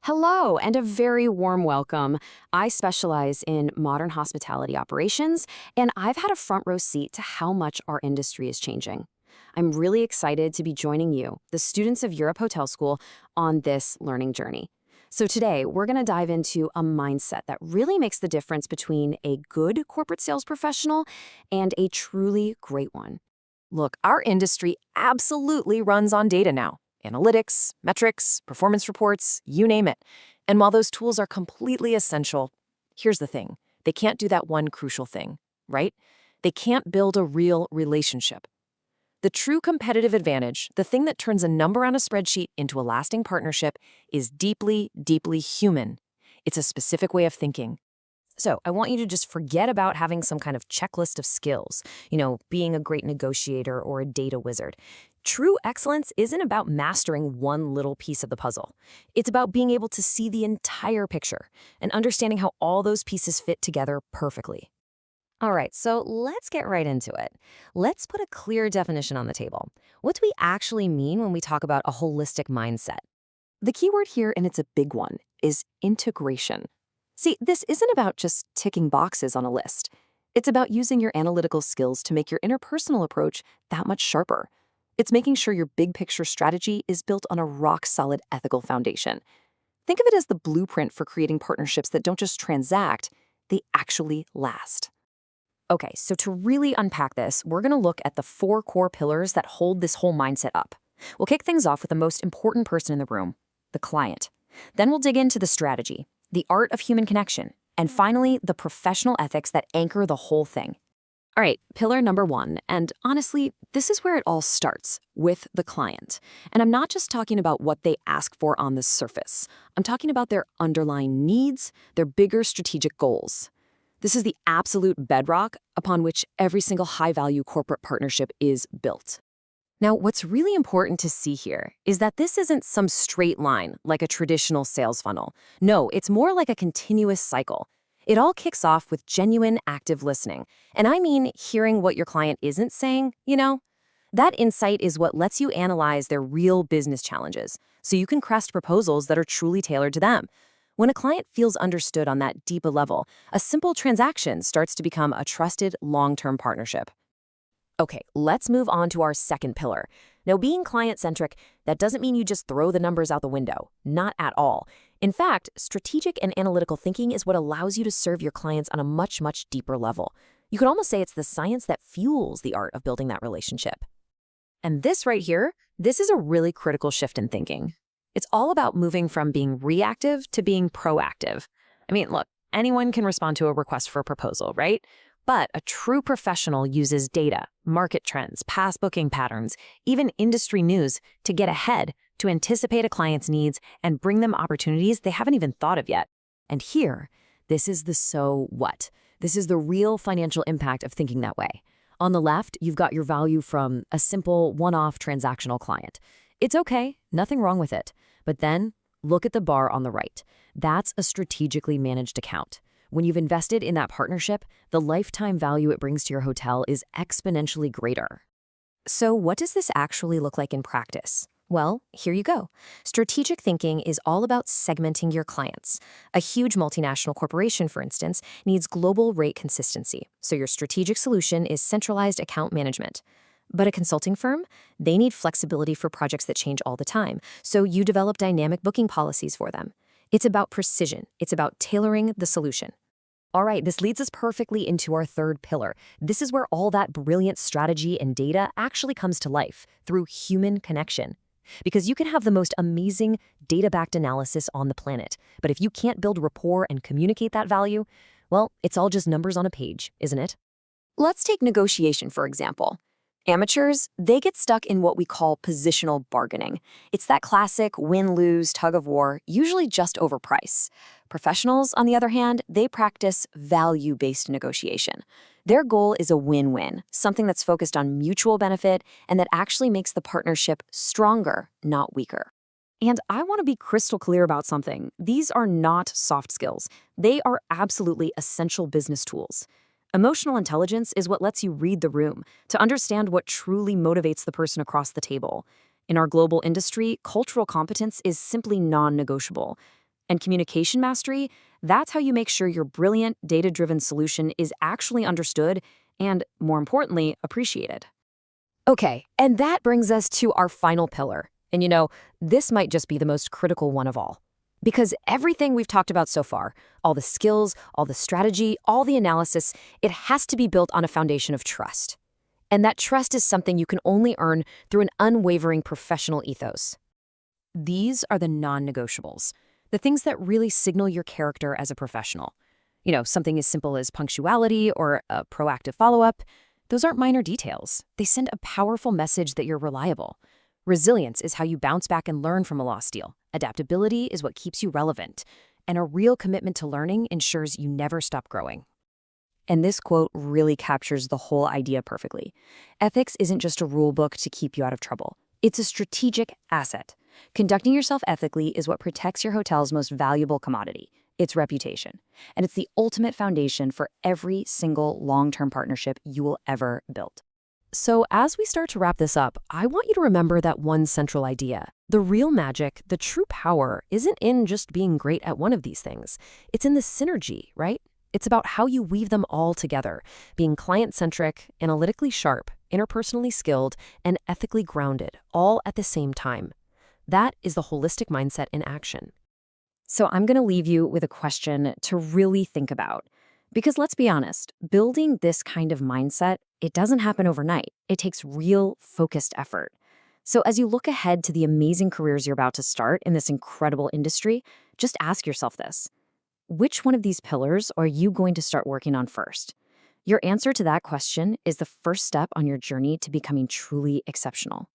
Hello, and a very warm welcome. I specialize in modern hospitality operations, and I've had a front row seat to how much our industry is changing. I'm really excited to be joining you, the students of Europe Hotel School, on this learning journey. So today, we're going to dive into a mindset that really makes the difference between a good corporate sales professional and a truly great one. Look, our industry absolutely runs on data now. Analytics, metrics, performance reports, you name it. And while those tools are completely essential, here's the thing. They can't do that one crucial thing, right? They can't build a real relationship. The true competitive advantage, the thing that turns a number on a spreadsheet into a lasting partnership, is deeply, deeply human. It's a specific way of thinking. So I want you to just forget about having some kind of checklist of skills, being a great negotiator or a data wizard. True excellence isn't about mastering one little piece of the puzzle. It's about being able to see the entire picture and understanding how all those pieces fit together perfectly. All right, so let's get right into it. Let's put a clear definition on the table. What do we actually mean when we talk about a holistic mindset? The key word here, and it's a big one, is integration. See, this isn't about just ticking boxes on a list. It's about using your analytical skills to make your interpersonal approach that much sharper. It's making sure your big picture strategy is built on a rock-solid ethical foundation. Think of it as the blueprint for creating partnerships that don't just transact, they actually last. Okay, so to really unpack this, we're going to look at the 4 core pillars that hold this whole mindset up. We'll kick things off with the most important person in the room, the client. Then we'll dig into the strategy, the art of human connection, and finally, the professional ethics that anchor the whole thing. All right, pillar number 1, and honestly, this is where it all starts, with the client. And I'm not just talking about what they ask for on the surface. I'm talking about their underlying needs, their bigger strategic goals. This is the absolute bedrock upon which every single high-value corporate partnership is built. Now, what's really important to see here is that this isn't some straight line like a traditional sales funnel. No, it's more like a continuous cycle. It all kicks off with genuine active listening. And I mean hearing what your client isn't saying, That insight is what lets you analyze their real business challenges, so you can craft proposals that are truly tailored to them. When a client feels understood on that deeper level, a simple transaction starts to become a trusted long-term partnership. Okay, let's move on to our second pillar. Now, being client-centric, that doesn't mean you just throw the numbers out the window. Not at all. In fact, strategic and analytical thinking is what allows you to serve your clients on a much, much deeper level. You could almost say it's the science that fuels the art of building that relationship. And this right here, this is a really critical shift in thinking. It's all about moving from being reactive to being proactive. I mean, look, anyone can respond to a request for a proposal, right? But a true professional uses data, market trends, past booking patterns, even industry news to get ahead, to anticipate a client's needs and bring them opportunities they haven't even thought of yet. And here, this is the so what. This is the real financial impact of thinking that way. On the left, you've got your value from a simple one-off transactional client. It's okay, nothing wrong with it. But then, look at the bar on the right. That's a strategically managed account. When you've invested in that partnership, the lifetime value it brings to your hotel is exponentially greater. So what does this actually look like in practice? Well, here you go. Strategic thinking is all about segmenting your clients. A huge multinational corporation, for instance, needs global rate consistency, so your strategic solution is centralized account management. But a consulting firm, they need flexibility for projects that change all the time, so you develop dynamic booking policies for them. It's about precision. It's about tailoring the solution. All right, this leads us perfectly into our third pillar. This is where all that brilliant strategy and data actually comes to life, through human connection. Because you can have the most amazing data-backed analysis on the planet, but if you can't build rapport and communicate that value, well, it's all just numbers on a page, isn't it? Let's take negotiation, for example. Amateurs, they get stuck in what we call positional bargaining. It's that classic win-lose tug of war, usually just over price. Professionals, on the other hand, they practice value-based negotiation. Their goal is a win-win, something that's focused on mutual benefit and that actually makes the partnership stronger, not weaker. And I want to be crystal clear about something. These are not soft skills. They are absolutely essential business tools. Emotional intelligence is what lets you read the room, to understand what truly motivates the person across the table. In our global industry, cultural competence is simply non-negotiable. And communication mastery, that's how you make sure your brilliant, data-driven solution is actually understood and, more importantly, appreciated. Okay, and that brings us to our final pillar. And this might just be the most critical one of all. Because everything we've talked about so far, all the skills, all the strategy, all the analysis, it has to be built on a foundation of trust. And that trust is something you can only earn through an unwavering professional ethos. These are the non-negotiables, the things that really signal your character as a professional. Something as simple as punctuality or a proactive follow-up. Those aren't minor details. They send a powerful message that you're reliable. Resilience is how you bounce back and learn from a lost deal. Adaptability is what keeps you relevant. And a real commitment to learning ensures you never stop growing. And this quote really captures the whole idea perfectly. Ethics isn't just a rule book to keep you out of trouble. It's a strategic asset. Conducting yourself ethically is what protects your hotel's most valuable commodity, its reputation. And it's the ultimate foundation for every single long-term partnership you will ever build. So as we start to wrap this up, I want you to remember that one central idea. The real magic, the true power, isn't in just being great at one of these things. It's in the synergy, right? It's about how you weave them all together, being client-centric, analytically sharp, interpersonally skilled, and ethically grounded, all at the same time. That is the holistic mindset in action. So I'm going to leave you with a question to really think about. Because let's be honest, building this kind of mindset, it doesn't happen overnight. It takes real, focused effort. So as you look ahead to the amazing careers you're about to start in this incredible industry, just ask yourself this. Which one of these pillars are you going to start working on first? Your answer to that question is the first step on your journey to becoming truly exceptional.